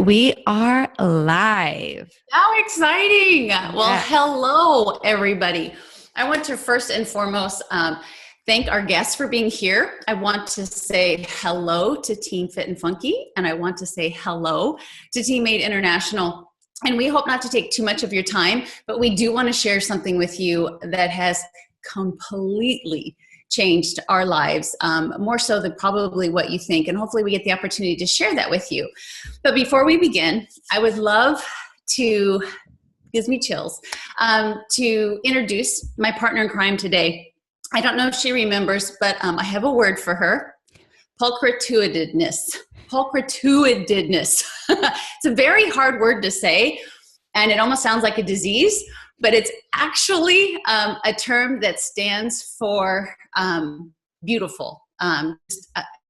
we are live. How exciting. Well, Yes. hello, everybody. I want to first and foremost thank our guests for being here. I want to say hello to Team Fit and Funky, and I want to say hello to Team Made International. And we hope not to take too much of your time, but we do want to share something with you that has completely changed our lives, more so than probably what you think. And hopefully we get the opportunity to share that with you. But before we begin, I would love to, gives me chills, to introduce my partner in crime today. I don't know if she remembers, but I have a word for her: pulchritudinous. Pulchritudinous. It's a very hard word to say, and it almost sounds like a disease, but it's actually a term that stands for beautiful,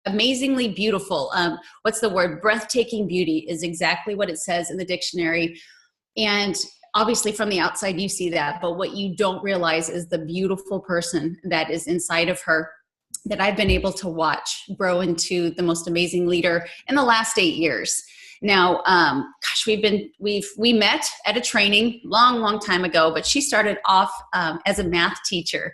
amazingly beautiful. What's the word? Breathtaking beauty is exactly what it says in the dictionary. And obviously from the outside you see that, but what you don't realize is the beautiful person that is inside of her that I've been able to watch grow into the most amazing leader in the last 8 years. Now, we met at a training long time ago, but she started off as a math teacher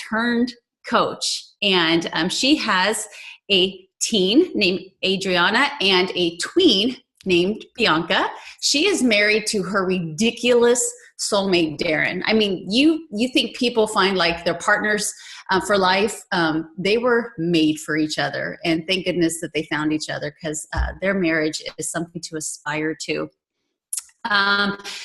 turned coach. And she has a teen named Adriana and a tween named Bianca. She is married to her ridiculous soulmate, Darren. I mean, you think people find like their partners for life. They were made for each other, and thank goodness that they found each other, because their marriage is something to aspire to.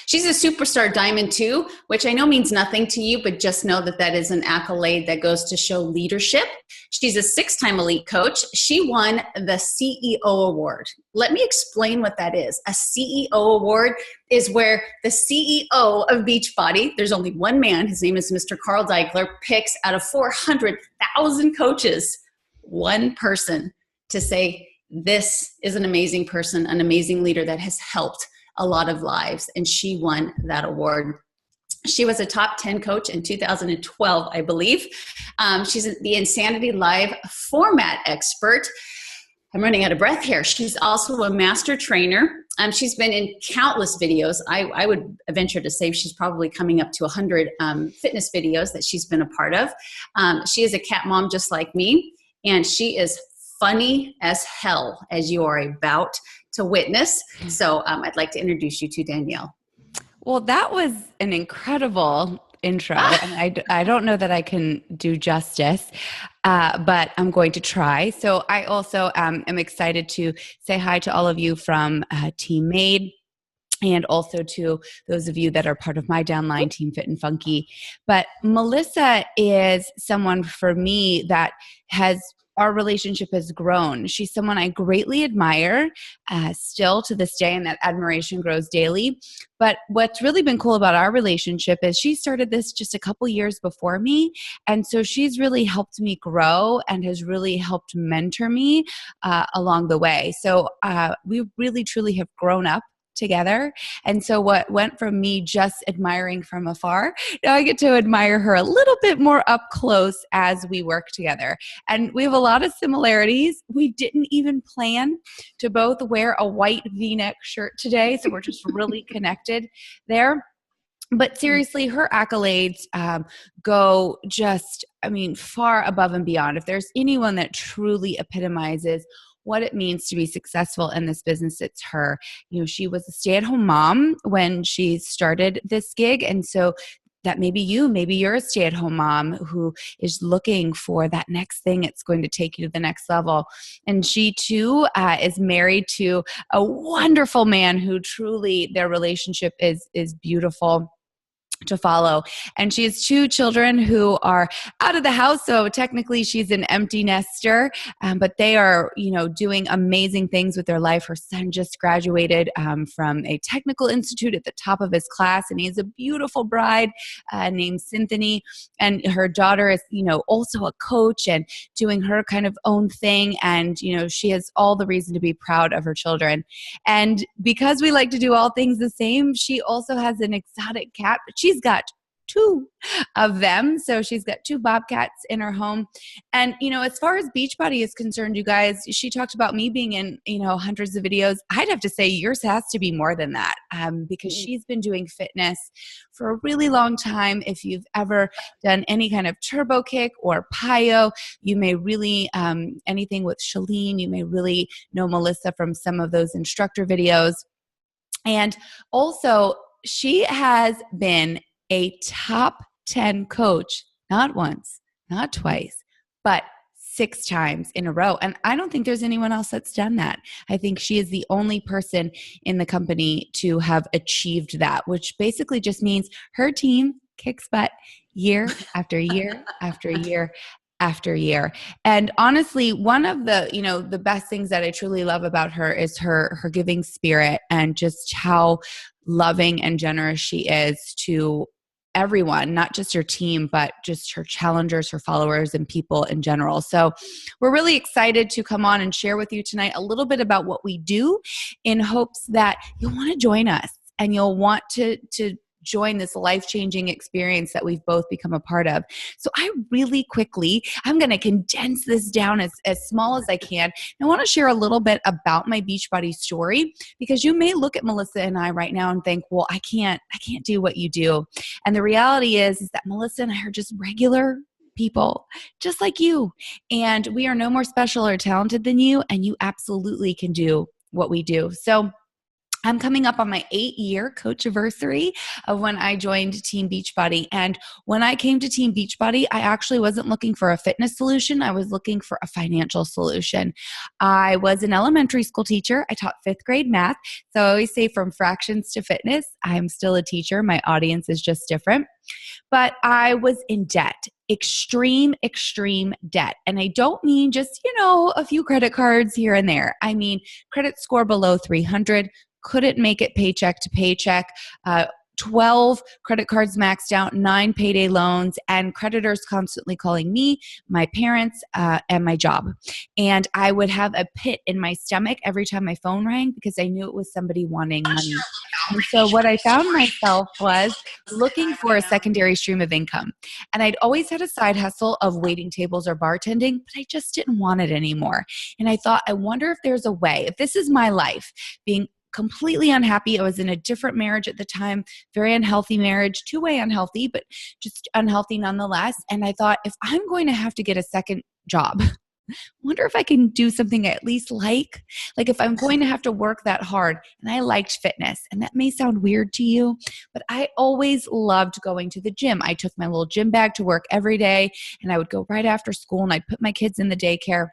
She's a superstar diamond too, which I know means nothing to you, but just know that that is an accolade that goes to show leadership. She's a 6-time elite coach. She won the CEO award. Let me explain what that is. A CEO award is where the CEO of Beachbody, there's only one man, his name is Mr. Carl Deichler, picks out of 400,000 coaches, one person to say, this is an amazing person, an amazing leader that has helped a lot of lives, and she won that award. She was a top 10 coach in 2012, I believe. She's the Insanity Live format expert. I'm running out of breath here. She's also a master trainer. She's been in countless videos. I would venture to say she's probably coming up to 100 fitness videos that she's been a part of. She is a cat mom just like me, and she is funny as hell, as you are about to witness. So I'd like to introduce you to Danielle. Well, that was an incredible intro, and I don't know that I can do justice, but I'm going to try. So I also am excited to say hi to all of you from Team Made, and also to those of you that are part of my downline, Team Fit and Funky. But Melissa is someone for me that our relationship has grown. She's someone I greatly admire still to this day, and that admiration grows daily. But what's really been cool about our relationship is she started this just a couple years before me. And so she's really helped me grow and has really helped mentor me along the way. So we really, truly have grown up together. And so what went from me just admiring from afar, now I get to admire her a little bit more up close as we work together. And we have a lot of similarities. We didn't even plan to both wear a white V-neck shirt today, so we're just really connected there. But seriously, her accolades go just, far above and beyond. If there's anyone that truly epitomizes what it means to be successful in this business, it's her. She was a stay-at-home mom when she started this gig. And so that maybe you're a stay-at-home mom who is looking for that next thing it's going to take you to the next level. And she too is married to a wonderful man who truly, their relationship is beautiful to follow. And she has 2 children who are out of the house. So technically she's an empty nester, but they are, doing amazing things with their life. Her son just graduated from a technical institute at the top of his class, and he has a beautiful bride named Cynthia. And her daughter is, also a coach and doing her kind of own thing. And, she has all the reason to be proud of her children. And because we like to do all things the same, she also has an exotic cat, but she's got two of them. So she's got two bobcats in her home. And, as far as Beachbody is concerned, you guys, she talked about me being in, hundreds of videos. I'd have to say yours has to be more than that, because she's been doing fitness for a really long time. If you've ever done any kind of turbo kick or plyo, you may really, anything with Shalene, you may really know Melissa from some of those instructor videos. And also, she has been a top 10 coach, not once, not twice, but 6 times in a row. And I don't think there's anyone else that's done that. I think she is the only person in the company to have achieved that, which basically just means her team kicks butt year after year after year after year. And honestly, one of the, the best things that I truly love about her is her giving spirit and just how loving and generous she is to everyone, not just her team, but just her challengers, her followers, and people in general. So we're really excited to come on and share with you tonight a little bit about what we do, in hopes that you'll want to join us and you'll want to join this life-changing experience that we've both become a part of. So I'm going to condense this down as small as I can. I want to share a little bit about my Beachbody story, because you may look at Melissa and I right now and think, well, I can't do what you do. And the reality is that Melissa and I are just regular people, just like you. And we are no more special or talented than you, and you absolutely can do what we do. So I'm coming up on my 8-year coach anniversary of when I joined Team Beachbody. And when I came to Team Beachbody, I actually wasn't looking for a fitness solution. I was looking for a financial solution. I was an elementary school teacher. I taught 5th grade math. So I always say, from fractions to fitness, I'm still a teacher. My audience is just different. But I was in debt. Extreme debt. And I don't mean just, a few credit cards here and there. I mean, credit score below 300, couldn't make it paycheck to paycheck, 12 credit cards maxed out, 9 payday loans, and creditors constantly calling me, my parents, and my job. And I would have a pit in my stomach every time my phone rang, because I knew it was somebody wanting money. And so what I found myself was looking for a secondary stream of income. And I'd always had a side hustle of waiting tables or bartending, but I just didn't want it anymore. And I thought, I wonder if there's a way, if this is my life, being completely unhappy. I was in a different marriage at the time, very unhealthy marriage, 2-way unhealthy, but just unhealthy nonetheless. And I thought, if I'm going to have to get a second job, wonder if I can do something I at least like if I'm going to have to work that hard. And I liked fitness, and that may sound weird to you, but I always loved going to the gym. I took my little gym bag to work every day, and I would go right after school, and I'd put my kids in the daycare.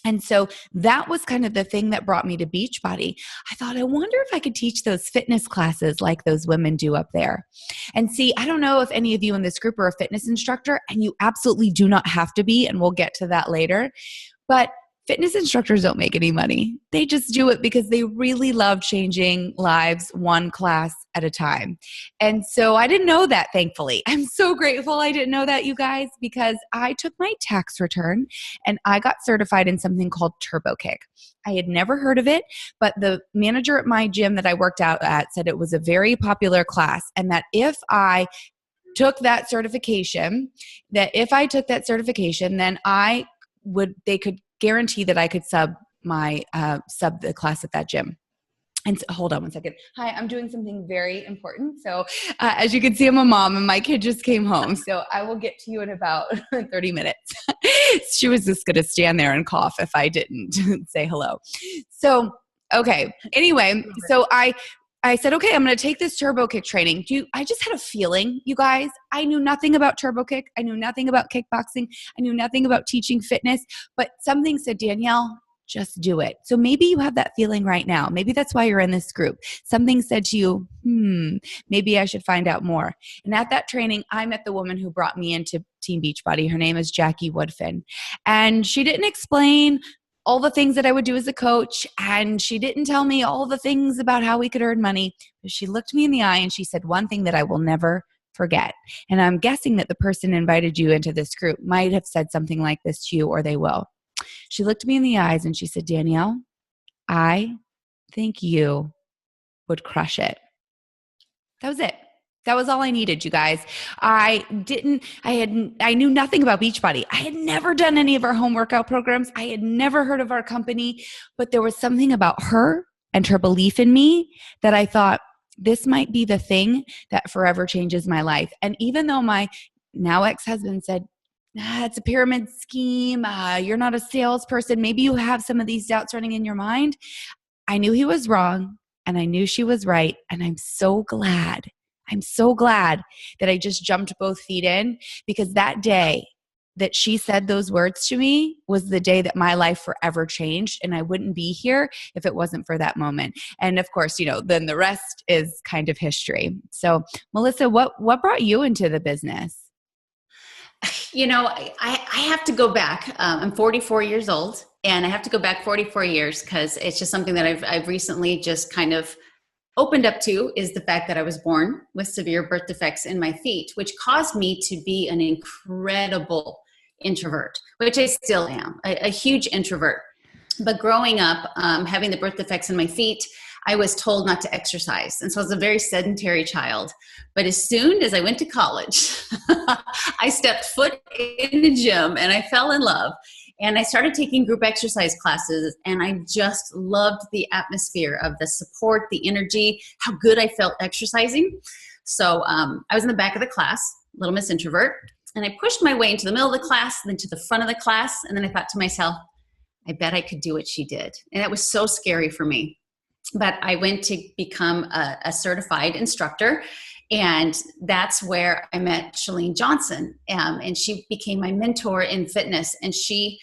And so that was kind of the thing that brought me to Beachbody. I thought, I wonder if I could teach those fitness classes like those women do up there. And see, I don't know if any of you in this group are a fitness instructor, and you absolutely do not have to be, and we'll get to that later. But fitness instructors don't make any money. They just do it because they really love changing lives one class at a time. And so I didn't know that, thankfully. I'm so grateful I didn't know that, you guys, because I took my tax return and I got certified in something called Turbo Kick. I had never heard of it, but the manager at my gym that I worked out at said it was a very popular class, and that if I took that certification, then they could guarantee that I could sub the class at that gym. And so, hold on one second. Hi, I'm doing something very important. So as you can see, I'm a mom and my kid just came home. So I will get to you in about 30 minutes. She was just going to stand there and cough if I didn't say hello. So, okay. Anyway, so I said, okay, I'm going to take this turbo kick training. I just had a feeling, you guys. I knew nothing about turbo kick. I knew nothing about kickboxing. I knew nothing about teaching fitness. But something said, Danielle, just do it. So maybe you have that feeling right now. Maybe that's why you're in this group. Something said to you, maybe I should find out more. And at that training, I met the woman who brought me into Team Beachbody. Her name is Jackie Woodfin. And she didn't explain all the things that I would do as a coach, and she didn't tell me all the things about how we could earn money. But she looked me in the eye and she said one thing that I will never forget. And I'm guessing that the person who invited you into this group might have said something like this to you, or they will. She looked me in the eyes and she said, Danielle, I think you would crush it. That was it. That was all I needed, you guys. I knew nothing about Beachbody. I had never done any of our home workout programs. I had never heard of our company, but there was something about her and her belief in me that I thought, this might be the thing that forever changes my life. And even though my now ex-husband said, it's a pyramid scheme, you're not a salesperson, maybe you have some of these doubts running in your mind, I knew he was wrong and I knew she was right. And I'm so glad that I just jumped both feet in, because that day that she said those words to me was the day that my life forever changed, and I wouldn't be here if it wasn't for that moment. And of course, then the rest is kind of history. So Melissa, what brought you into the business? I have to go back. I'm 44 years old, and I have to go back 44 years because it's just something that I've recently just kind of opened up to, is the fact that I was born with severe birth defects in my feet, which caused me to be an incredible introvert, which I still am, a huge introvert. But growing up, having the birth defects in my feet, I was told not to exercise. And so I was a very sedentary child. But as soon as I went to college, I stepped foot in the gym and I fell in love. And I started taking group exercise classes, and I just loved the atmosphere of the support, the energy, how good I felt exercising. So I was in the back of the class, little Miss Introvert, and I pushed my way into the middle of the class, then to the front of the class. And then I thought to myself, I bet I could do what she did. And that was so scary for me. But I went to become a certified instructor. And that's where I met Chalene Johnson. And she became my mentor in fitness. And she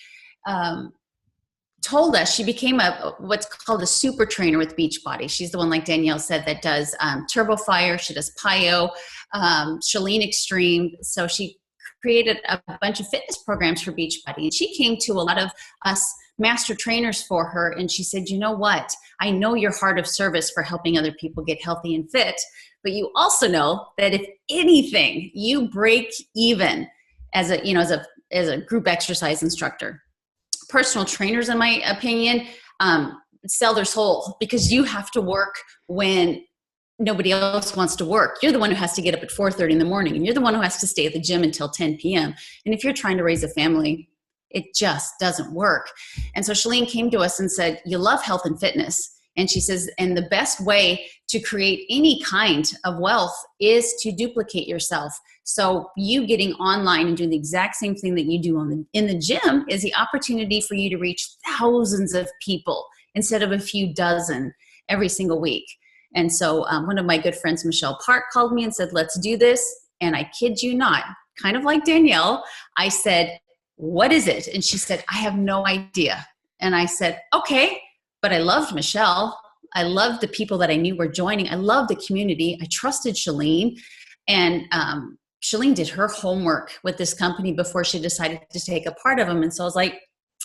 told us, she became what's called a super trainer with Beachbody. She's the one, like Danielle said, that does Turbo Fire. She does PiYo, Chalene Extreme. So she created a bunch of fitness programs for Beachbody. And she came to a lot of us master trainers for her. And she said, you know what? I know your heart of service for helping other people get healthy and fit, but you also know that if anything, you break even as a group exercise instructor. Personal trainers, in my opinion, sell their soul, because you have to work when nobody else wants to work. You're the one who has to get up at 4:30 in the morning, and you're the one who has to stay at the gym until 10 p.m. And if you're trying to raise a family, it just doesn't work. And so Chalene came to us and said, you love health and fitness. And she says, and the best way to create any kind of wealth is to duplicate yourself. So you getting online and doing the exact same thing that you do in the gym is the opportunity for you to reach thousands of people instead of a few dozen every single week. And so one of my good friends, Michelle Park, called me and said, let's do this. And I kid you not, kind of like Danielle, I said, what is it? And she said, I have no idea. And I said, okay. But I loved Michelle. I loved the people that I knew were joining. I loved the community. I trusted Chalene. And Chalene did her homework with this company before she decided to take a part of them. And so I was like,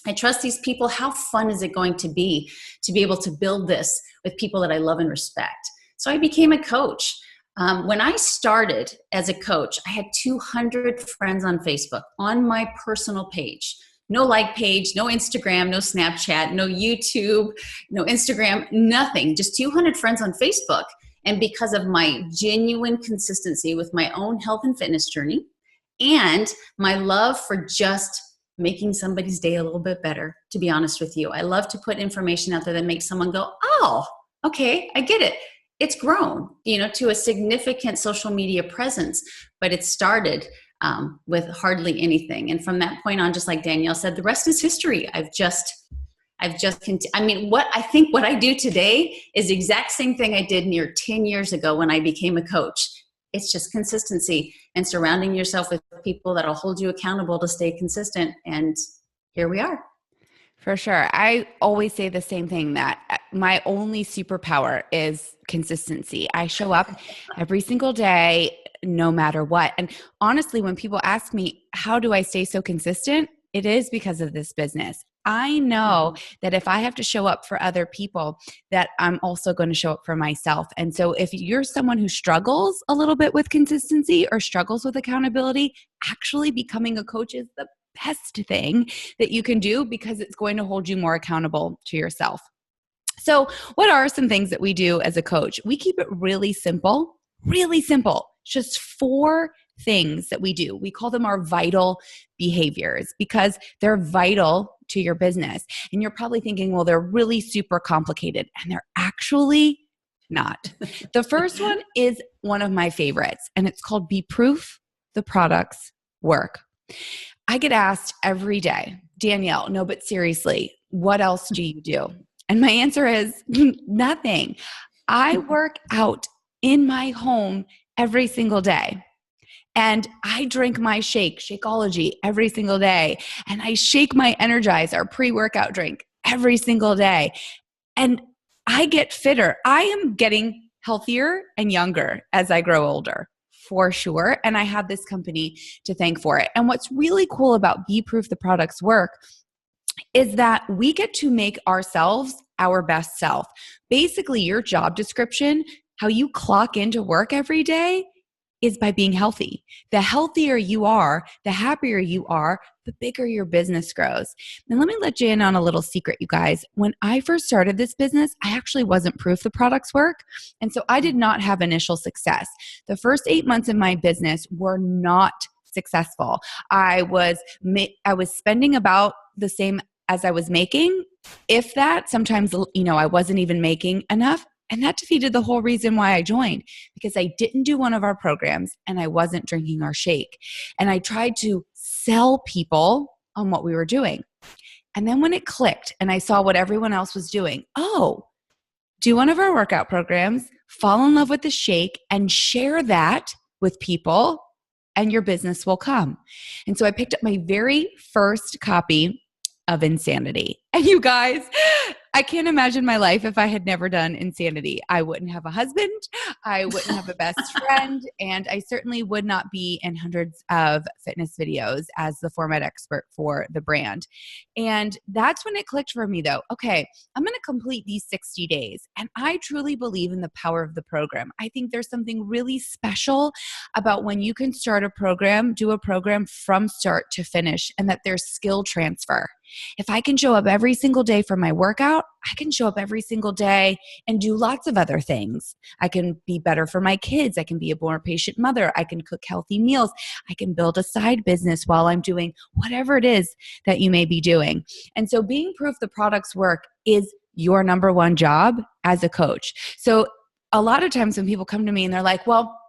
I trust these people. How fun is it going to be able to build this with people that I love and respect? So I became a coach. When I started as a coach, I had 200 friends on Facebook on my personal page. No like page, no Instagram, no Snapchat, no YouTube, no Instagram, nothing. Just 200 friends on Facebook. And because of my genuine consistency with my own health and fitness journey and my love for just making somebody's day a little bit better, to be honest with you, I love to put information out there that makes someone go, oh, okay, I get it. It's grown, to a significant social media presence, but it started with hardly anything. And from that point on, just like Danielle said, the rest is history. what I do today is the exact same thing I did near 10 years ago when I became a coach. It's just consistency and surrounding yourself with people that'll hold you accountable to stay consistent. And here we are. For sure. I always say the same thing, that my only superpower is consistency. I show up every single day, no matter what. And honestly, when people ask me, how do I stay so consistent? It is because of this business. I know that if I have to show up for other people, that I'm also going to show up for myself. And so if you're someone who struggles a little bit with consistency or struggles with accountability, actually becoming a coach is the best thing that you can do, because it's going to hold you more accountable to yourself. So what are some things that we do as a coach? We keep it really simple, just 4 things that we do. We call them our vital behaviors because they're vital to your business. And you're probably thinking, well, they're really super complicated, and they're actually not. The first one is one of my favorites, and it's called Be Proof the Products Work. I get asked every day, Danielle, no, but seriously, what else do you do? And my answer is nothing. I work out in my home every single day. And I drink my Shakeology, every single day. And I shake my Energize, our pre-workout drink, every single day. And I get fitter. I am getting healthier and younger as I grow older, for sure. And I have this company to thank for it. And what's really cool about Be Proof the Products Work is that we get to make ourselves our best self. Basically, your job description, how you clock into work every day, is by being healthy. The healthier you are, the happier you are, the bigger your business grows. And let me let you in on a little secret, you guys. When I first started this business, I actually wasn't proof the products work. And so I did not have initial success. The first 8 months of my business were not successful. I was spending about the same as I was making. If that, sometimes, I wasn't even making enough. And that defeated the whole reason why I joined, because I didn't do one of our programs and I wasn't drinking our shake. And I tried to sell people on what we were doing. And then when it clicked and I saw what everyone else was doing, do one of our workout programs, fall in love with the shake, and share that with people, and your business will come. And so I picked up my very first copy of Insanity. And you guys, I can't imagine my life if I had never done Insanity. I wouldn't have a husband, I wouldn't have a best friend, and I certainly would not be in hundreds of fitness videos as the format expert for the brand. And that's when it clicked for me though. Okay, I'm going to complete these 60 days. And I truly believe in the power of the program. I think there's something really special about when you can start a program, do a program from start to finish, and that there's skill transfer. If I can show up every single day for my workout, I can show up every single day and do lots of other things. I can be better for my kids. I can be a more patient mother. I can cook healthy meals. I can build a side business while I'm doing whatever it is that you may be doing. And so being proof the products work is your number one job as a coach. So a lot of times when people come to me and they're like, well,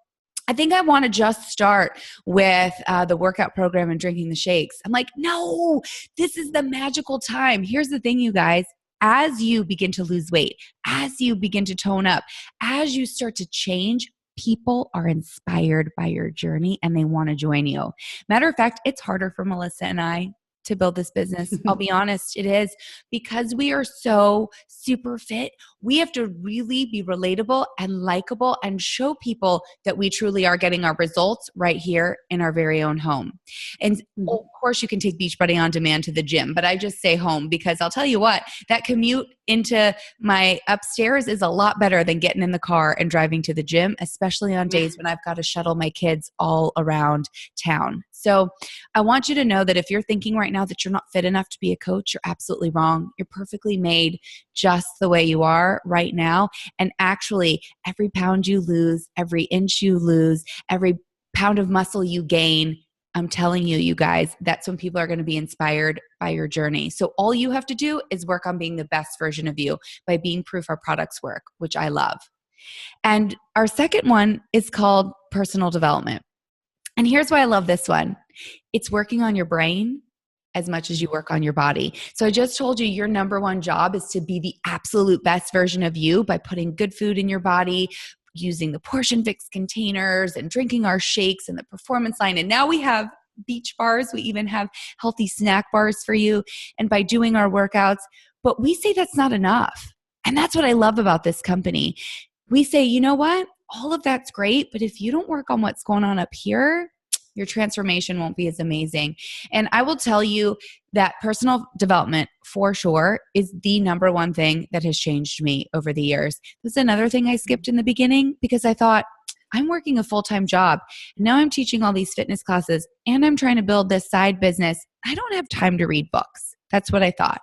I think I want to just start with the workout program and drinking the shakes. I'm like, no, this is the magical time. Here's the thing, you guys. As you begin to lose weight, as you begin to tone up, as you start to change, people are inspired by your journey and they want to join you. Matter of fact, it's harder for Melissa and I to build this business. I'll be honest, it is, because we are so super fit. We have to really be relatable and likable and show people that we truly are getting our results right here in our very own home. And of course, you can take Beachbody on demand to the gym, but I just say home because I'll tell you what, that commute into my upstairs is a lot better than getting in the car and driving to the gym, especially on days when I've got to shuttle my kids all around town. So I want you to know that if you're thinking right now that you're not fit enough to be a coach, you're absolutely wrong. You're perfectly made just the way you are right now. And actually, every pound you lose, every inch you lose, every pound of muscle you gain, I'm telling you, you guys, that's when people are going to be inspired by your journey. So all you have to do is work on being the best version of you by being proof our products work, which I love. And our second one is called personal development. And here's why I love this one. It's working on your brain as much as you work on your body. So I just told you your number one job is to be the absolute best version of you by putting good food in your body, using the portion fix containers and drinking our shakes and the performance line. And now we have beach bars. We even have healthy snack bars for you. And by doing our workouts, but we say that's not enough. And that's what I love about this company. We say, you know what? All of that's great, but if you don't work on what's going on up here, your transformation won't be as amazing. And I will tell you that personal development, for sure, is the number one thing that has changed me over the years. That's another thing I skipped in the beginning because I thought, I'm working a full-time job. Now I'm teaching all these fitness classes and I'm trying to build this side business. I don't have time to read books. That's what I thought.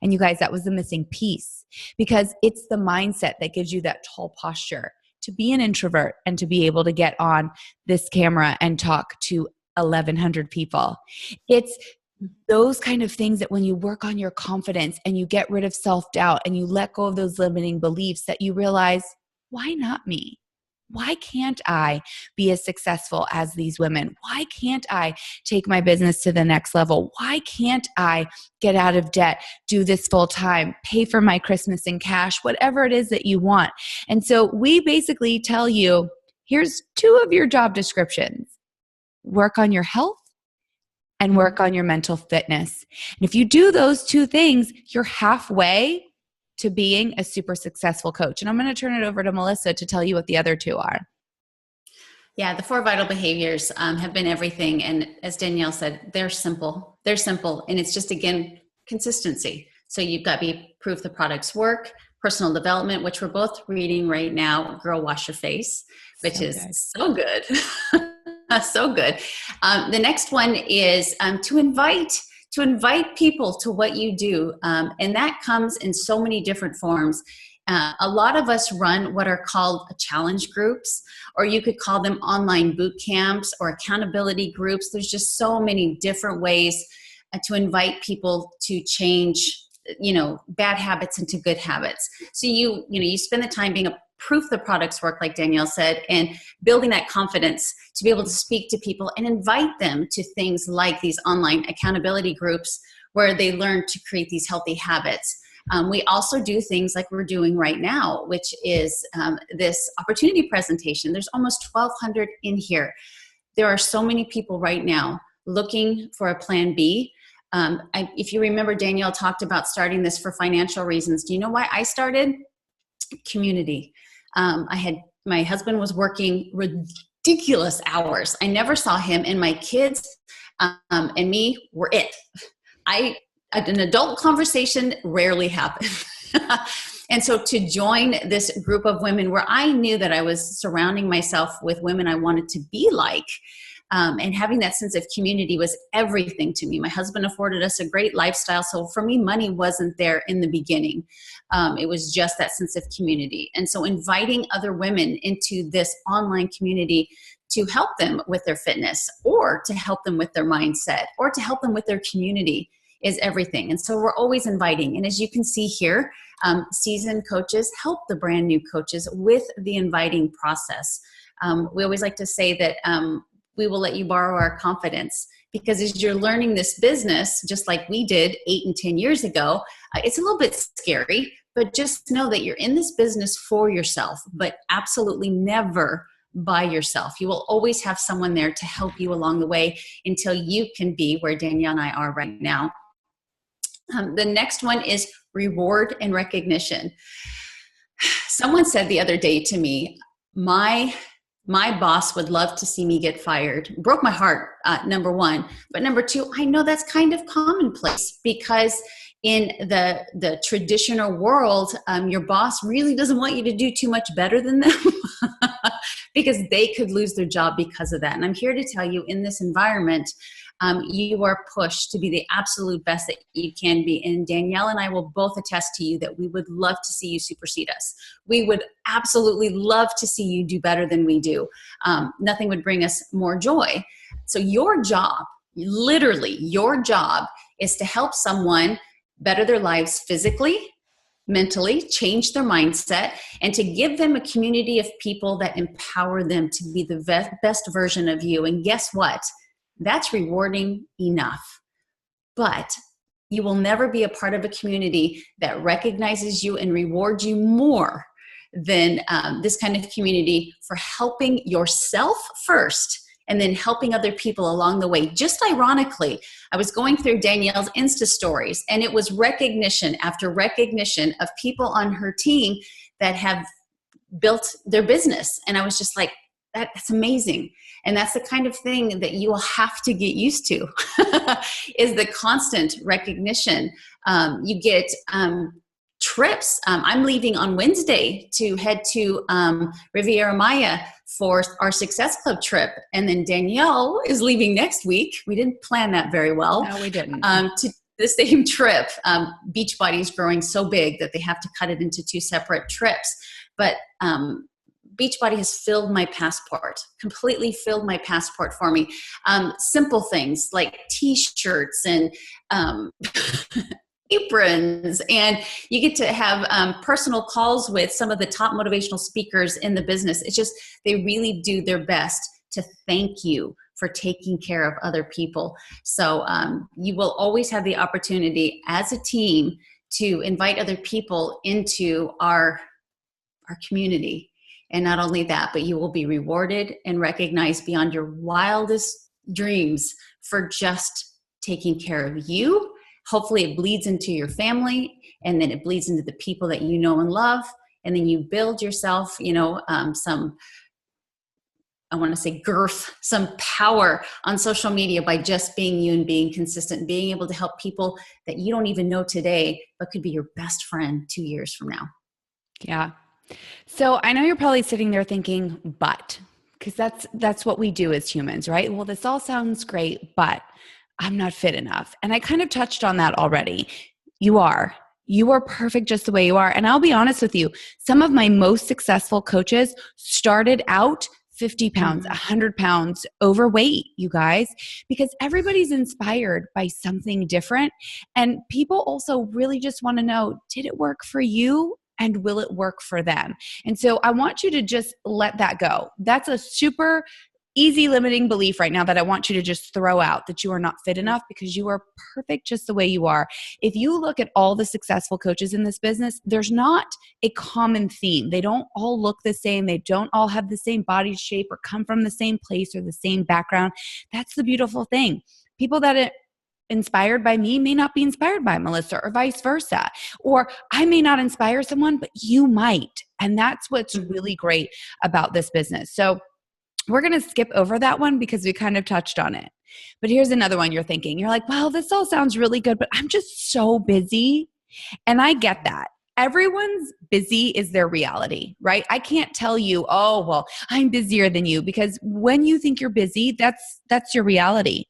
And you guys, that was the missing piece because it's the mindset that gives you that tall posture. to be an introvert and to be able to get on this camera and talk to 1,100 people. It's those kind of things that when you work on your confidence and you get rid of self-doubt and you let go of those limiting beliefs, that you realize, why not me? Why can't I be as successful as these women? Why can't I take my business to the next level? Why can't I get out of debt, do this full time, pay for my Christmas in cash, whatever it is that you want? And so we basically tell you, here's 2 of your job descriptions. Work on your health and work on your mental fitness. And if you do those 2 things, you're halfway to being a super successful coach. And I'm going to turn it over to Melissa to tell you what the other 2 are. Yeah, the 4 vital behaviors have been everything. And as Danielle said, they're simple. They're simple. And it's just, again, consistency. So you've got be proof the products work, personal development, which we're both reading right now, Girl Wash Your Face, which is so good. So good. The next one is to invite people to what you do. And that comes in so many different forms. A lot of us run what are called challenge groups, or you could call them online boot camps or accountability groups. There's just so many different ways to invite people to change, bad habits into good habits. So you spend the time being a proof the products work, like Danielle said, and building that confidence to be able to speak to people and invite them to things like these online accountability groups where they learn to create these healthy habits. We also do things like we're doing right now, which is this opportunity presentation. There's almost 1,200 in here. There are so many people right now looking for a plan B. If you remember, Danielle talked about starting this for financial reasons. Do you know why I started? Community. My husband was working ridiculous hours. I never saw him, and my kids and me were it. An adult conversation rarely happened. And so to join this group of women where I knew that I was surrounding myself with women I wanted to be like, and having that sense of community was everything to me. My husband afforded us a great lifestyle. So for me, money wasn't there in the beginning. It was just that sense of community. And so inviting other women into this online community to help them with their fitness, or to help them with their mindset, or to help them with their community is everything. And so we're always inviting. And as you can see here, seasoned coaches help the brand new coaches with the inviting process. We always like to say that we will let you borrow our confidence, because as you're learning this business, just like we did 8 and 10 years ago, it's a little bit scary, but just know that you're in this business for yourself, but absolutely never by yourself. You will always have someone there to help you along the way until you can be where Danielle and I are right now. The next one is reward and recognition. Someone said the other day to me, my boss would love to see me get fired. Broke my heart, number 1. But number 2, I know that's kind of commonplace, because in the traditional world, your boss really doesn't want you to do too much better than them because they could lose their job because of that. And I'm here to tell you, in this environment, you are pushed to be the absolute best that you can be. And Danielle and I will both attest to you that we would love to see you supersede us. We would absolutely love to see you do better than we do. Nothing would bring us more joy. So your job, literally your job, is to help someone better their lives physically, mentally, change their mindset, and to give them a community of people that empower them to be the best version of you. And guess what? That's rewarding enough. But you will never be a part of a community that recognizes you and rewards you more than this kind of community for helping yourself first and then helping other people along the way. Just ironically, I was going through Danielle's Insta stories, and it was recognition after recognition of people on her team that have built their business. And I was just like, that's amazing. And that's the kind of thing that you will have to get used to is the constant recognition. You get trips. I'm leaving on Wednesday to head to Riviera Maya for our Success Club trip. And then Danielle is leaving next week. We didn't plan that very well. No, we didn't. To the same trip. Beachbody is growing so big that they have to cut it into 2 separate trips. But Beachbody has filled my passport, completely filled my passport for me. Simple things like t-shirts and aprons, and you get to have personal calls with some of the top motivational speakers in the business. It's just, they really do their best to thank you for taking care of other people. So you will always have the opportunity as a team to invite other people into our community. And not only that, but you will be rewarded and recognized beyond your wildest dreams for just taking care of you. Hopefully it bleeds into your family, and then it bleeds into the people that you know and love. And then you build yourself, some, I want to say girth, some power on social media by just being you and being consistent, being able to help people that you don't even know today, but could be your best friend 2 years from now. Yeah. So I know you're probably sitting there thinking, but, because that's what we do as humans, right? Well, this all sounds great, but I'm not fit enough. And I kind of touched on that already. You are perfect just the way you are. And I'll be honest with you, some of my most successful coaches started out 50 pounds, 100 pounds overweight, you guys, because everybody's inspired by something different. And people also really just want to know, did it work for you? And will it work for them? And so I want you to just let that go. That's a super easy limiting belief right now that I want you to just throw out, that you are not fit enough, because you are perfect just the way you are. If you look at all the successful coaches in this business, there's not a common theme. They don't all look the same. They don't all have the same body shape or come from the same place or the same background. That's the beautiful thing. People that inspired by me may not be inspired by Melissa, or vice versa. Or I may not inspire someone, but you might. And that's what's really great about this business. So we're going to skip over that one because we kind of touched on it. But here's another one you're thinking. You're like, well, this all sounds really good, but I'm just so busy. And I get that. Everyone's busy is their reality, right? I can't tell you, oh, well, I'm busier than you, because when you think you're busy, that's your reality.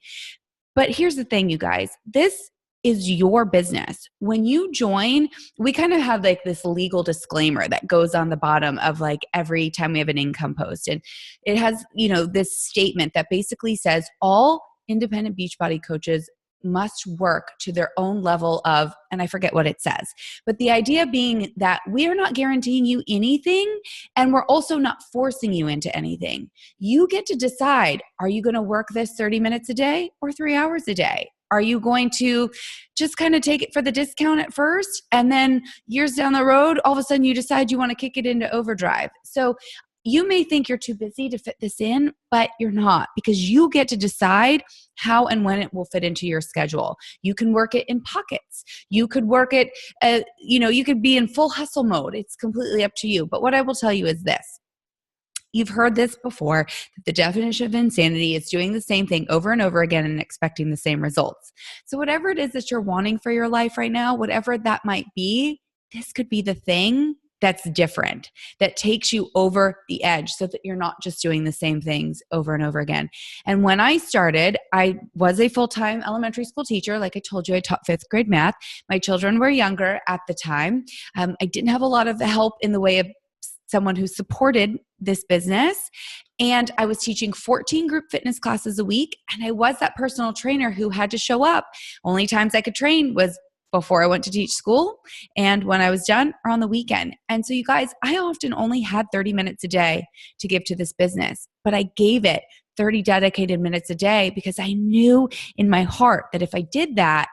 But here's the thing, you guys, this is your business. When you join, we kind of have like this legal disclaimer that goes on the bottom of like every time we have an income post. And it has, this statement that basically says all independent Beachbody coaches must work to their own level of, and I forget what it says, but the idea being that we are not guaranteeing you anything, and we're also not forcing you into anything. You get to decide, are you going to work this 30 minutes a day or 3 hours a day? Are you going to just kind of take it for the discount at first, and then years down the road, all of a sudden you decide you want to kick it into overdrive? So you may think you're too busy to fit this in, but you're not, because you get to decide how and when it will fit into your schedule. You can work it in pockets. You could work it, you could be in full hustle mode. It's completely up to you. But what I will tell you is this. You've heard this before, that the definition of insanity is doing the same thing over and over again and expecting the same results. So whatever it is that you're wanting for your life right now, whatever that might be, this could be the thing that's different, that takes you over the edge, so that you're not just doing the same things over and over again. And when I started, I was a full-time elementary school teacher. Like I told you, I taught 5th grade math. My children were younger at the time. I didn't have a lot of help in the way of someone who supported this business. And I was teaching 14 group fitness classes a week. And I was that personal trainer who had to show up. Only times I could train was before I went to teach school, and when I was done, or on the weekend. And so you guys, I often only had 30 minutes a day to give to this business, but I gave it 30 dedicated minutes a day because I knew in my heart that if I did that,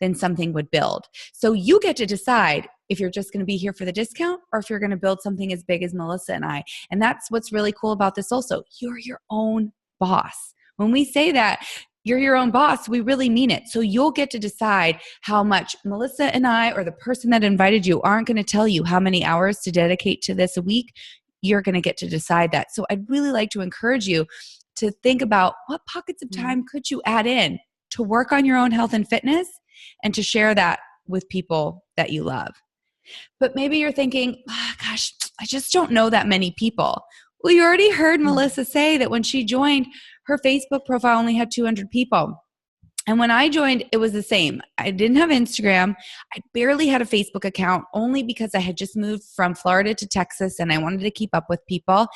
then something would build. So you get to decide if you're just going to be here for the discount, or if you're going to build something as big as Melissa and I. And that's what's really cool about this also. You're your own boss. When we say that, you're your own boss, we really mean it. So you'll get to decide how much. Melissa and I, or the person that invited you, aren't going to tell you how many hours to dedicate to this a week. You're going to get to decide that. So I'd really like to encourage you to think about what pockets of time could you add in to work on your own health and fitness, and to share that with people that you love. But maybe you're thinking, gosh, I just don't know that many people. Well, you already heard Melissa say that when she joined, her Facebook profile only had 200 people. And when I joined, it was the same. I didn't have Instagram. I barely had a Facebook account, only because I had just moved from Florida to Texas and I wanted to keep up with people.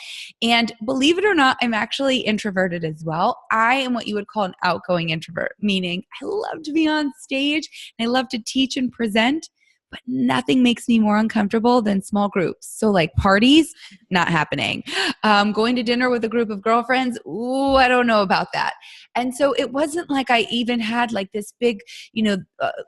And believe it or not, I'm actually introverted as well. I am what you would call an outgoing introvert, meaning I love to be on stage and I love to teach and present, but nothing makes me more uncomfortable than small groups. So like parties, not happening. Going to dinner with a group of girlfriends, ooh, I don't know about that. And so it wasn't like I even had like this big,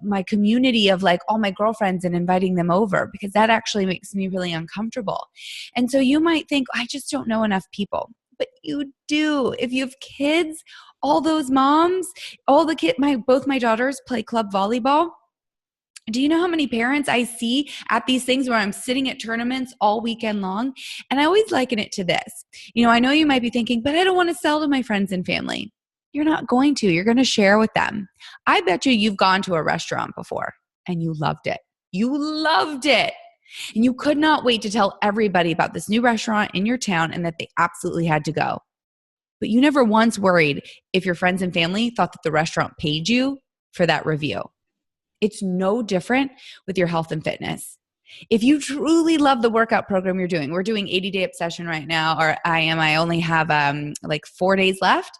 my community of like all my girlfriends and inviting them over, because that actually makes me really uncomfortable. And so you might think, I just don't know enough people. But you do. If you have kids, all those moms, all the kids, both my daughters play club volleyball. Do you know how many parents I see at these things where I'm sitting at tournaments all weekend long? And I always liken it to this. I know you might be thinking, but I don't want to sell to my friends and family. You're not going to. You're going to share with them. I bet you've gone to a restaurant before and you loved it. You loved it. And you could not wait to tell everybody about this new restaurant in your town and that they absolutely had to go. But you never once worried if your friends and family thought that the restaurant paid you for that review. It's no different with your health and fitness. If you truly love the workout program you're doing, we're doing 80-day obsession right now, or I only have like 4 days left.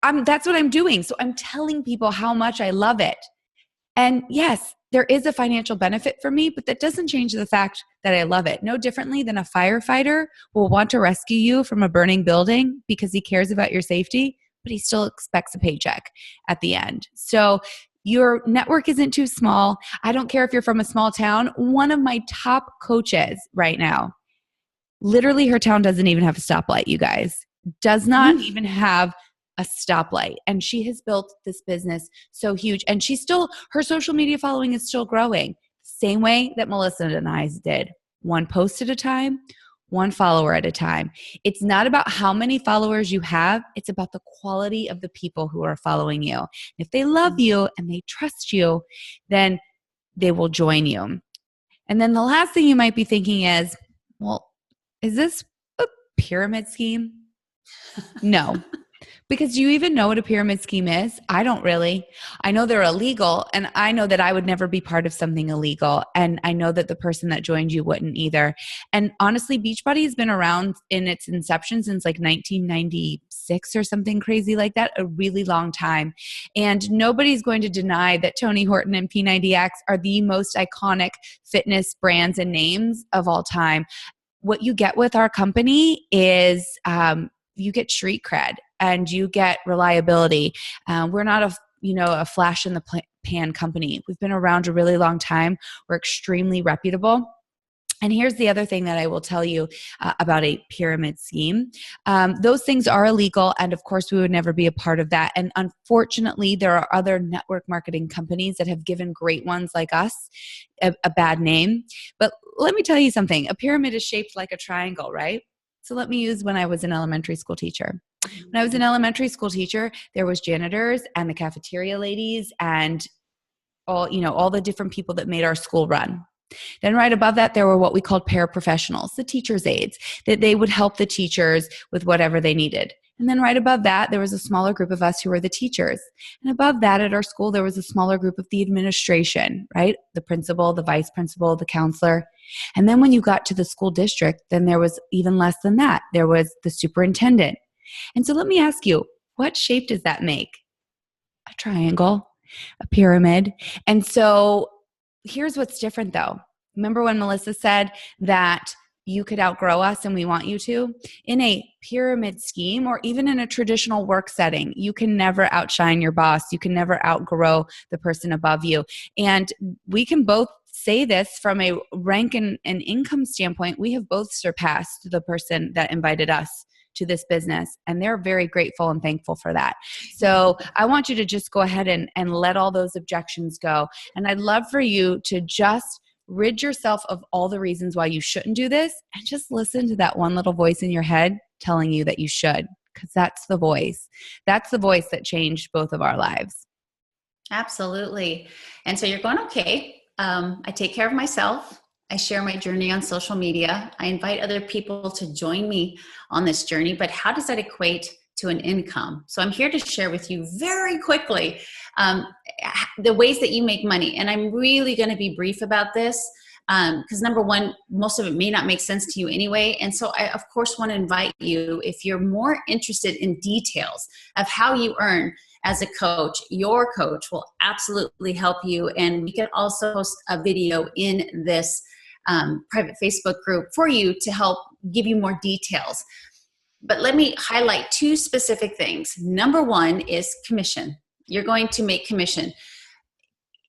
That's what I'm doing. So I'm telling people how much I love it. And yes, there is a financial benefit for me, but that doesn't change the fact that I love it. No differently than a firefighter will want to rescue you from a burning building because he cares about your safety, but he still expects a paycheck at the end. So your network isn't too small. I don't care if you're from a small town. One of my top coaches right now, literally her town doesn't even have a stoplight, you guys. Does not even have a stoplight. And she has built this business so huge. And her social media following is still growing. Same way that Melissa and I did. One post at a time, one follower at a time. It's not about how many followers you have. It's about the quality of the people who are following you. If they love you and they trust you, then they will join you. And then the last thing you might be thinking is, well, is this a pyramid scheme? No. Because do you even know what a pyramid scheme is? I don't really. I know they're illegal, and I know that I would never be part of something illegal, and I know that the person that joined you wouldn't either. And honestly, Beachbody has been around in its inception since like 1996 or something crazy like that, a really long time. And nobody's going to deny that Tony Horton and P90X are the most iconic fitness brands and names of all time. What you get with our company is you get street cred and you get reliability. We're not a flash in the pan company. We've been around a really long time. We're extremely reputable. And here's the other thing that I will tell you about a pyramid scheme. Those things are illegal, and of course we would never be a part of that. And unfortunately, there are other network marketing companies that have given great ones like us a bad name. But let me tell you something. A pyramid is shaped like a triangle, right? So let me use when I was an elementary school teacher. When I was an elementary school teacher, there was janitors and the cafeteria ladies and all the different people that made our school run. Then right above that, there were what we called paraprofessionals, the teacher's aides, that they would help the teachers with whatever they needed. And then right above that, there was a smaller group of us who were the teachers. And above that at our school, there was a smaller group of the administration, right? The principal, the vice principal, the counselor. And then when you got to the school district, then there was even less than that. There was the superintendent. And so let me ask you, what shape does that make? A triangle, a pyramid. And so here's what's different though. Remember when Melissa said that you could outgrow us and we want you to? In a pyramid scheme or even in a traditional work setting, you can never outshine your boss. You can never outgrow the person above you. And we can both say this from a rank and income standpoint. We have both surpassed the person that invited us to this business, and they're very grateful and thankful for that. So I want you to just go ahead and let all those objections go. And I'd love for you to just rid yourself of all the reasons why you shouldn't do this and just listen to that one little voice in your head telling you that you should, because that's the voice. That's the voice that changed both of our lives. Absolutely. And so you're going, okay, I take care of myself. I share my journey on social media. I invite other people to join me on this journey, but how does that equate to an income. So I'm here to share with you very quickly the ways that you make money. And I'm really going to be brief about this because number one, most of it may not make sense to you anyway. And so I, of course, want to invite you, if you're more interested in details of how you earn as a coach, your coach will absolutely help you. And we can also post a video in this private Facebook group for you to help give you more details. But let me highlight two specific things. Number one is commission. You're going to make commission.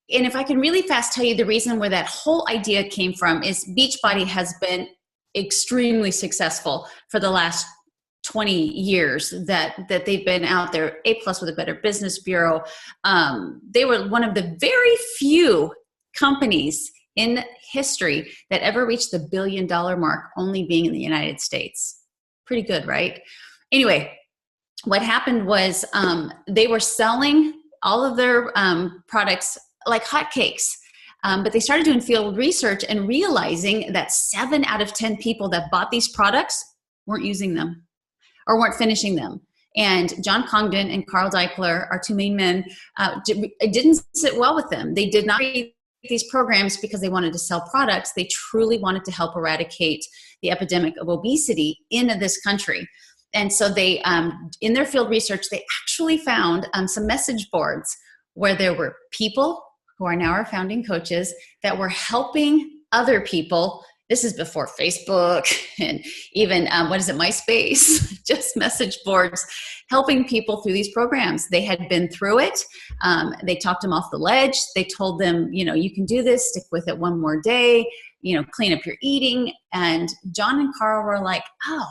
And if I can really fast tell you the reason where that whole idea came from is Beachbody has been extremely successful for the last 20 years that they've been out there, A+ with a Better Business Bureau. They were one of the very few companies in history that ever reached the $1 billion mark, only being in the United States. Pretty good, right? Anyway, what happened was they were selling all of their products like hotcakes. But they started doing field research and realizing that 7 out of 10 people that bought these products weren't using them or weren't finishing them. And John Congdon and Carl Deichler, our two main men, it didn't sit well with them. They did not create these programs because they wanted to sell products. They truly wanted to help eradicate the epidemic of obesity in this country. And so they, in their field research, they actually found some message boards where there were people who are now our founding coaches that were helping other people. This is before Facebook and even, MySpace, just message boards, helping people through these programs. They had been through it. They talked them off the ledge. They told them, you can do this, stick with it one more day, clean up your eating. And John and Carl were like, oh,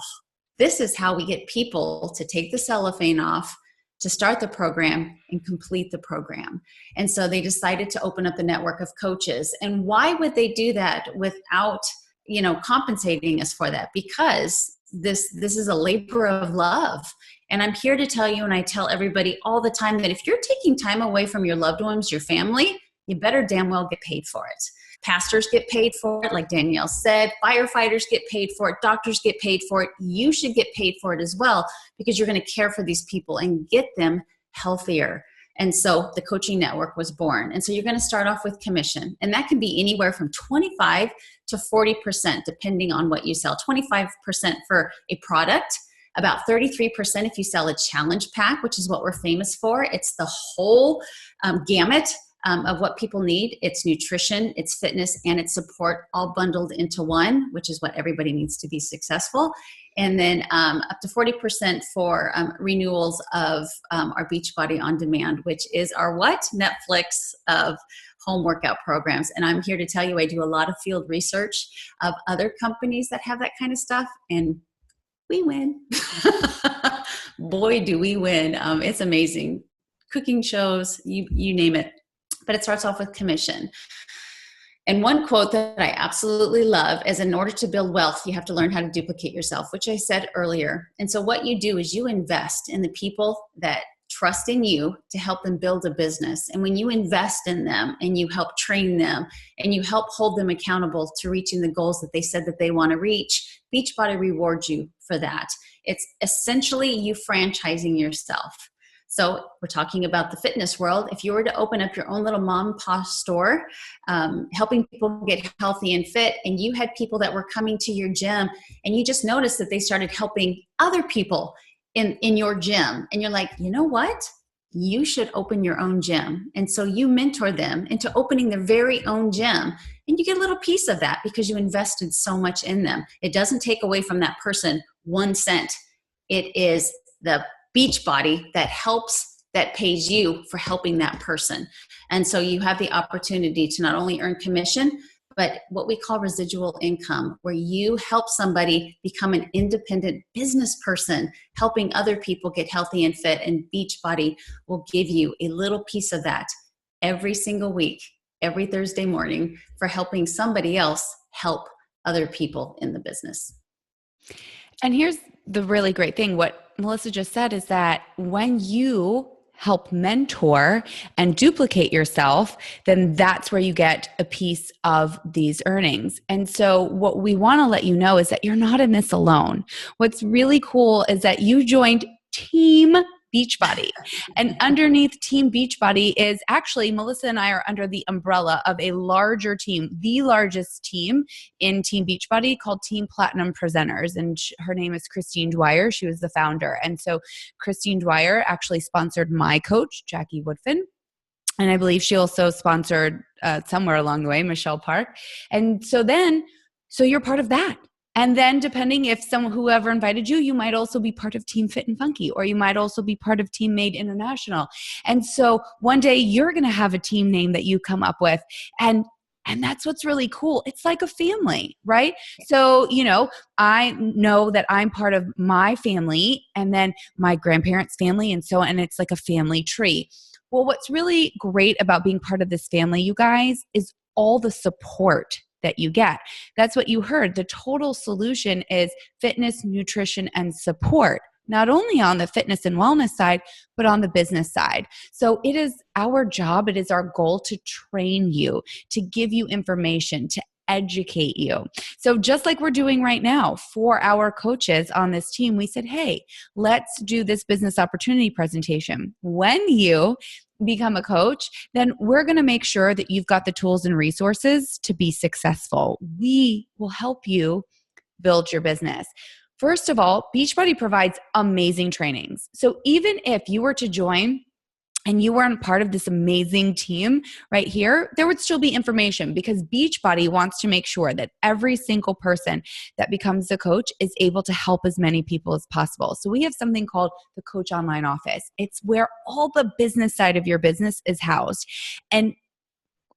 this is how we get people to take the cellophane off, to start the program and complete the program. And so they decided to open up a network of coaches. And why would they do that without, compensating us for that? Because this is a labor of love. And I'm here to tell you, and I tell everybody all the time, that if you're taking time away from your loved ones, your family, you better damn well get paid for it. Pastors get paid for it, like Danielle said. Firefighters get paid for it. Doctors get paid for it. You should get paid for it as well, because you're going to care for these people and get them healthier. And so the coaching network was born. And so you're going to start off with commission. And that can be anywhere from 25 to 40%, depending on what you sell. 25% for a product, about 33% if you sell a challenge pack, which is what we're famous for. It's the whole gamut of what people need. It's nutrition, it's fitness, and it's support, all bundled into one, which is what everybody needs to be successful. And then up to 40% for renewals of our Beachbody On Demand, which is our Netflix of home workout programs. And I'm here to tell you, I do a lot of field research of other companies that have that kind of stuff, and we win. Boy, do we win. It's amazing. Cooking shows, you name it. But it starts off with commission. And one quote that I absolutely love is, in order to build wealth, you have to learn how to duplicate yourself, which I said earlier. And so what you do is you invest in the people that trust in you to help them build a business. And when you invest in them and you help train them and you help hold them accountable to reaching the goals that they said that they want to reach, Beachbody rewards you for that. It's essentially you franchising yourself. So we're talking about the fitness world. If you were to open up your own little mom and pop store, helping people get healthy and fit, and you had people that were coming to your gym and you just noticed that they started helping other people in your gym, and you're like, you know what? You should open your own gym. And so you mentor them into opening their very own gym, and you get a little piece of that because you invested so much in them. It doesn't take away from that person 1 cent. It is the Beachbody that pays you for helping that person. And so you have the opportunity to not only earn commission, but what we call residual income, where you help somebody become an independent business person, helping other people get healthy and fit, and Beachbody will give you a little piece of that every single week, every Thursday morning, for helping somebody else help other people in the business. And here's the really great thing. What Melissa just said is that when you help mentor and duplicate yourself, then that's where you get a piece of these earnings. And so what we want to let you know is that you're not in this alone. What's really cool is that you joined Team Beachbody. And underneath Team Beachbody is actually, Melissa and I are under the umbrella of a larger team, the largest team in Team Beachbody, called Team Platinum Presenters. And her name is Christine Dwyer. She was the founder. And so Christine Dwyer actually sponsored my coach, Jackie Woodfin. And I believe she also sponsored somewhere along the way, Michelle Park. And so you're part of that. And then depending if whoever invited you, you might also be part of Team Fit and Funky, or you might also be part of Team Made International. And so one day you're going to have a team name that you come up with. And that's what's really cool. It's like a family, right? So, I know that I'm part of my family and then my grandparents' family. And it's like a family tree. Well, what's really great about being part of this family, you guys, is all the support that you get. That's what you heard. The total solution is fitness, nutrition, and support, not only on the fitness and wellness side, but on the business side. So it is our job, it is our goal to train you, to give you information, to educate you. So just like we're doing right now for our coaches on this team, we said, hey, let's do this business opportunity presentation. When you become a coach, then we're going to make sure that you've got the tools and resources to be successful. We will help you build your business. First of all, Beachbody provides amazing trainings. So even if you were to join and you weren't part of this amazing team right here, there would still be information, because Beachbody wants to make sure that every single person that becomes a coach is able to help as many people as possible. So we have something called the Coach Online Office. It's where all the business side of your business is housed. And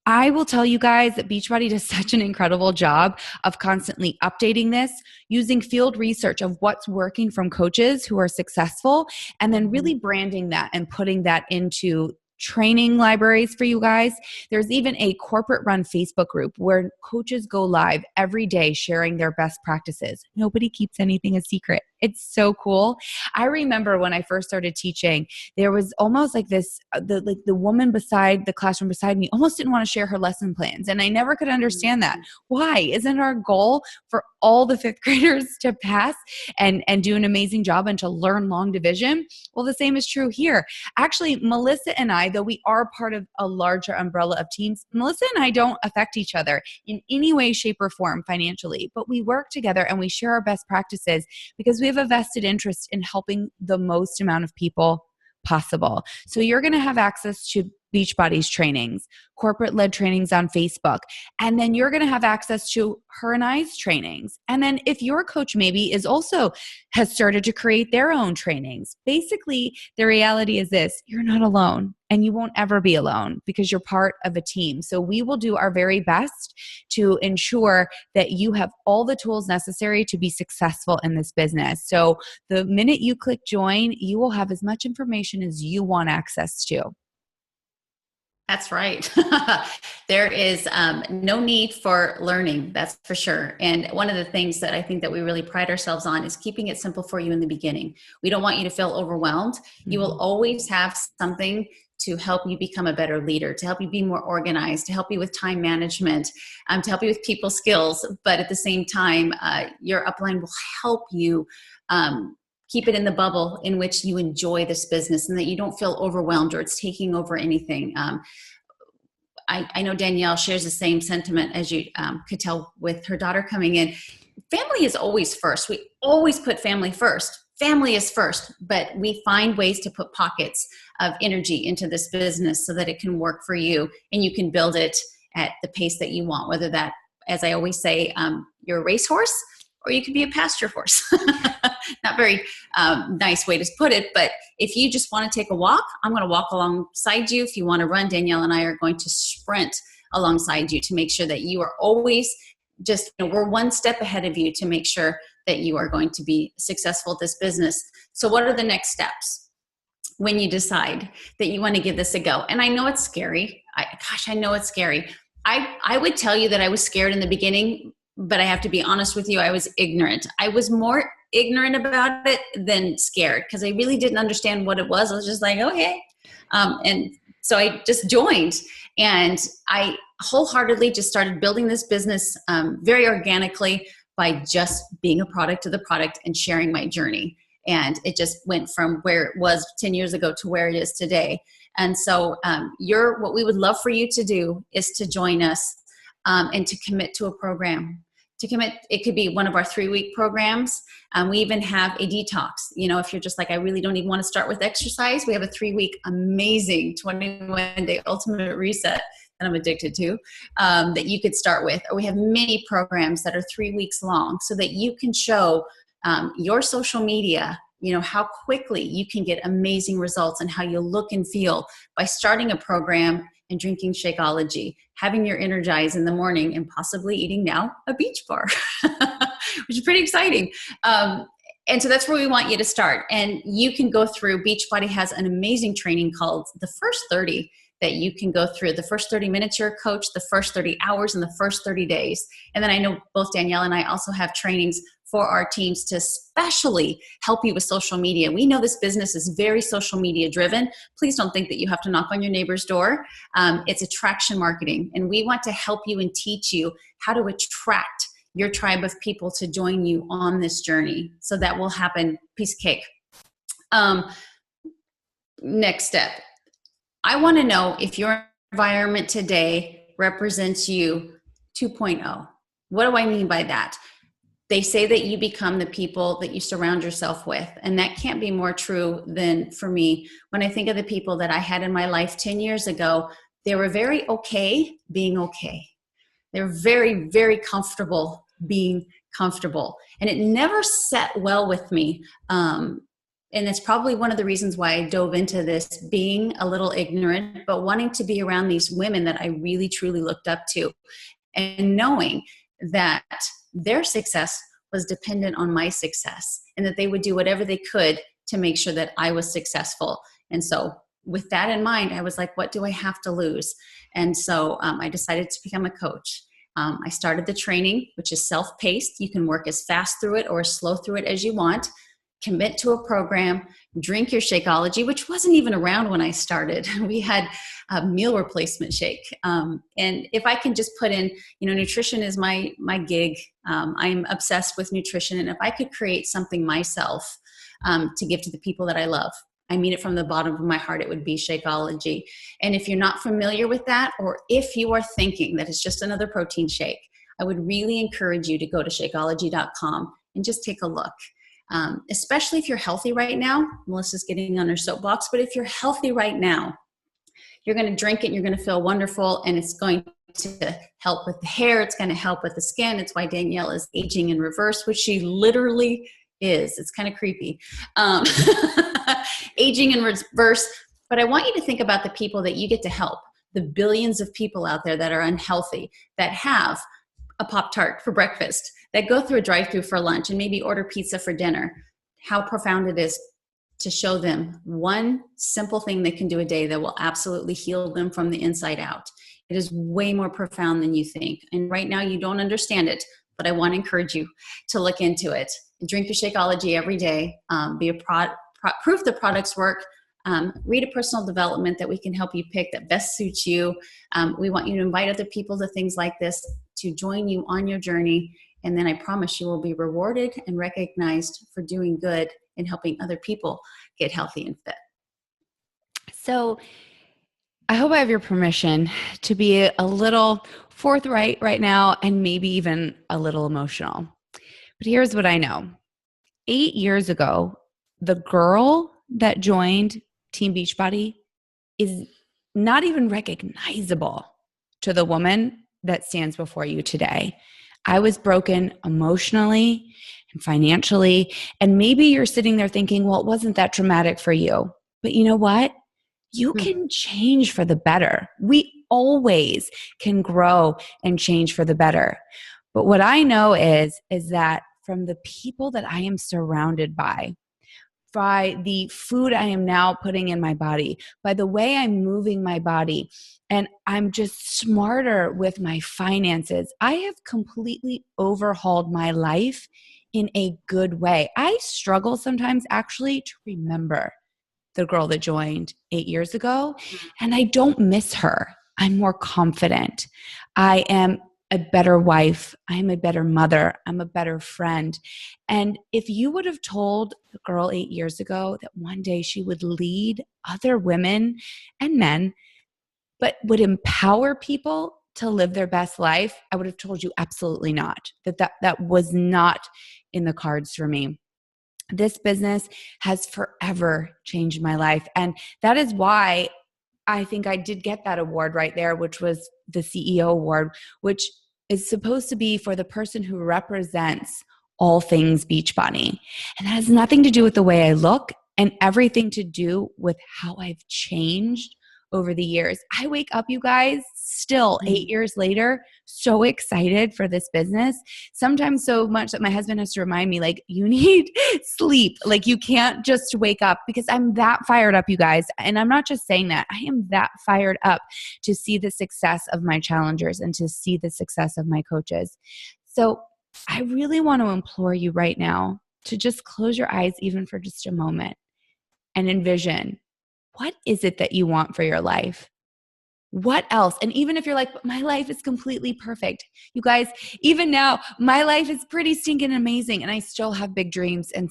I will tell you guys that Beachbody does such an incredible job of constantly updating this, using field research of what's working from coaches who are successful, and then really branding that and putting that into training libraries for you guys. There's even a corporate run Facebook group where coaches go live every day sharing their best practices. Nobody keeps anything a secret. It's so cool. I remember when I first started teaching, there was almost like this, the woman beside the classroom beside me almost didn't want to share her lesson plans. And I never could understand that. Why? Isn't our goal for all the fifth graders to pass and do an amazing job and to learn long division? Well, the same is true here. Actually, Melissa and I, though we are part of a larger umbrella of teams, Melissa and I don't affect each other in any way, shape, or form financially, but we work together and we share our best practices because we have a vested interest in helping the most amount of people possible. So you're going to have access to Beachbody's trainings, corporate-led trainings on Facebook, and then you're going to have access to her and I's trainings. And then if your coach maybe has started to create their own trainings, basically the reality is this: you're not alone, and you won't ever be alone because you're part of a team. So we will do our very best to ensure that you have all the tools necessary to be successful in this business. So the minute you click join, you will have as much information as you want access to. That's right. There is no need for learning, that's for sure. And one of the things that I think that we really pride ourselves on is keeping it simple for you in the beginning. We don't want you to feel overwhelmed. Mm-hmm. You will always have something to help you become a better leader, to help you be more organized, to help you with time management, to help you with people skills. But at the same time, your upline will help you keep it in the bubble in which you enjoy this business and that you don't feel overwhelmed or it's taking over anything. I know Danielle shares the same sentiment, as you could tell with her daughter coming in. Family is always first. We always put family first. Family is first, but we find ways to put pockets of energy into this business so that it can work for you and you can build it at the pace that you want, whether that, as I always say, you're a racehorse or you could be a pasture horse. Not very nice way to put it, but if you just want to take a walk, I'm going to walk alongside you. If you want to run, Danielle and I are going to sprint alongside you to make sure that you are always just, we're one step ahead of you to make sure that you are going to be successful at this business. So what are the next steps when you decide that you want to give this a go? And I know it's scary. I know it's scary. I would tell you that I was scared in the beginning, but I have to be honest with you, I was ignorant. I was more ignorant about it than scared because I really didn't understand what it was. I was just like, okay. And so I just joined and I wholeheartedly just started building this business very organically by just being a product of the product and sharing my journey. And it just went from where it was 10 years ago to where it is today. And so what we would love for you to do is to join us and to commit to a program. To commit, it could be one of our 3-week programs. We even have a detox. If you're just like, I really don't even want to start with exercise, we have a 3-week amazing 21-day ultimate reset that I'm addicted to, that you could start with. Or we have many programs that are 3 weeks long so that you can show your social media, how quickly you can get amazing results and how you look and feel by starting a program and drinking Shakeology, having your Energize in the morning, and possibly eating now a beach bar, which is pretty exciting. And so that's where we want you to start. And you can go through, Beachbody has an amazing training called the First 30 that you can go through. The first 30 minutes you're a coach, the first 30 hours, and the first 30 days. And then I know both Danielle and I also have trainings for our teams to especially help you with social media. We know this business is very social media driven. Please don't think that you have to knock on your neighbor's door. It's attraction marketing. And we want to help you and teach you how to attract your tribe of people to join you on this journey. So that will happen. Piece of cake. Next step. I want to know if your environment today represents you 2.0. What do I mean by that? They say that you become the people that you surround yourself with. And that can't be more true than for me. When I think of the people that I had in my life 10 years ago, they were very okay being okay. They're very, very comfortable being comfortable. And it never sat well with me. And it's probably one of the reasons why I dove into this, being a little ignorant, but wanting to be around these women that I really, truly looked up to, and knowing that their success was dependent on my success and that they would do whatever they could to make sure that I was successful. And so with that in mind, I was like, what do I have to lose? And so I decided to become a coach. I started the training, which is self-paced. You can work as fast through it or as slow through it as you want. Commit to a program, drink your Shakeology, which wasn't even around when I started. We had a meal replacement shake. And if I can just put in, nutrition is my gig. I'm obsessed with nutrition. And if I could create something myself to give to the people that I love, I mean it from the bottom of my heart, it would be Shakeology. And if you're not familiar with that, or if you are thinking that it's just another protein shake, I would really encourage you to go to Shakeology.com and just take a look. Especially if you're healthy right now. Melissa's getting on her soapbox, but if you're healthy right now, you're going to drink it and you're going to feel wonderful, and it's going to help with the hair. It's going to help with the skin. It's why Danielle is aging in reverse, which she literally is. It's kind of creepy. Aging in reverse. But I want you to think about the people that you get to help, the billions of people out there that are unhealthy, that have a Pop-Tart for breakfast, that go through a drive-through for lunch and maybe order pizza for dinner. How profound it is to show them one simple thing they can do a day that will absolutely heal them from the inside out. It is way more profound than you think. And right now you don't understand it, but I want to encourage you to look into it. Drink your Shakeology every day. Proof the products work. Read a personal development that we can help you pick that best suits you. We want you to invite other people to things like this to join you on your journey. And then I promise you will be rewarded and recognized for doing good and helping other people get healthy and fit. So I hope I have your permission to be a little forthright right now and maybe even a little emotional. But here's what I know. 8 years ago, the girl that joined Team Beachbody is not even recognizable to the woman that stands before you today. I was broken emotionally and financially, and maybe you're sitting there thinking, well, it wasn't that traumatic for you. But you know what? You can change for the better. We always can grow and change for the better. But what I know is that from the people that I am surrounded by the food I am now putting in my body, by the way I'm moving my body, and I'm just smarter with my finances. I have completely overhauled my life in a good way. I struggle sometimes actually to remember the girl that joined 8 years ago, and I don't miss her. I'm more confident. I am a better wife. I'm a better mother. I'm a better friend. And if you would have told the girl 8 years ago that one day she would lead other women and men, but would empower people to live their best life, I would have told you absolutely not. That was not in the cards for me. This business has forever changed my life. And that is why I think I did get that award right there, which was the CEO award, which is supposed to be for the person who represents all things Beachbody. And that has nothing to do with the way I look and everything to do with how I've changed over the years. I wake up, you guys, still 8 years later, so excited for this business. Sometimes so much that my husband has to remind me, like, you need sleep. Like, you can't just wake up, because I'm that fired up, you guys. And I'm not just saying that. I am that fired up to see the success of my challengers and to see the success of my coaches. So I really want to implore you right now to just close your eyes, even for just a moment, and envision, what is it that you want for your life? What else? And even if you're like, but my life is completely perfect. You guys, even now, my life is pretty stinking amazing. And I still have big dreams and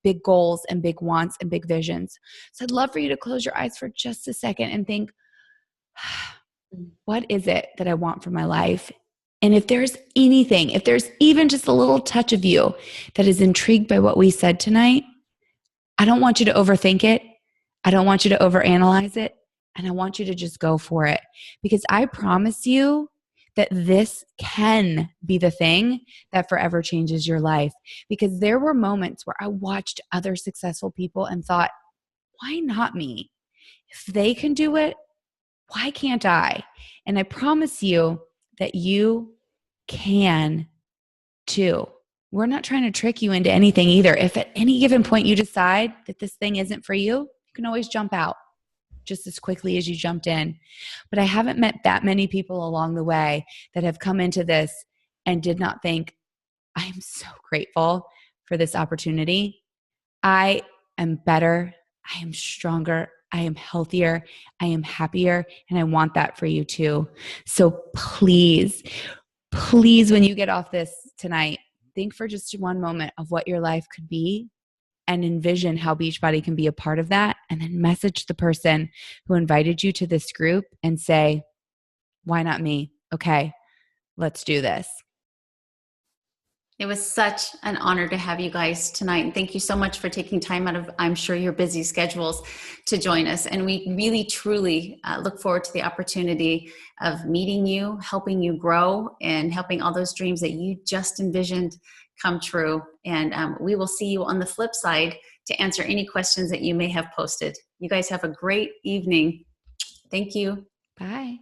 big goals and big wants and big visions. So I'd love for you to close your eyes for just a second and think, what is it that I want for my life? And if there's anything, if there's even just a little touch of you that is intrigued by what we said tonight, I don't want you to overthink it. I don't want you to overanalyze it. And I want you to just go for it, because I promise you that this can be the thing that forever changes your life. Because there were moments where I watched other successful people and thought, why not me? If they can do it, why can't I? And I promise you that you can too. We're not trying to trick you into anything either. If at any given point you decide that this thing isn't for you, you can always jump out just as quickly as you jumped in. But I haven't met that many people along the way that have come into this and did not think, I am so grateful for this opportunity. I am better. I am stronger. I am healthier. I am happier. And I want that for you too. So please, please, when you get off this tonight, think for just one moment of what your life could be and envision how Beachbody can be a part of that. And then message the person who invited you to this group and say, why not me? Okay, let's do this. It was such an honor to have you guys tonight. And thank you so much for taking time out of, I'm sure, your busy schedules to join us. And we really, truly look forward to the opportunity of meeting you, helping you grow, and helping all those dreams that you just envisioned come true. And we will see you on the flip side to answer any questions that you may have posted. You guys have a great evening. Thank you. Bye.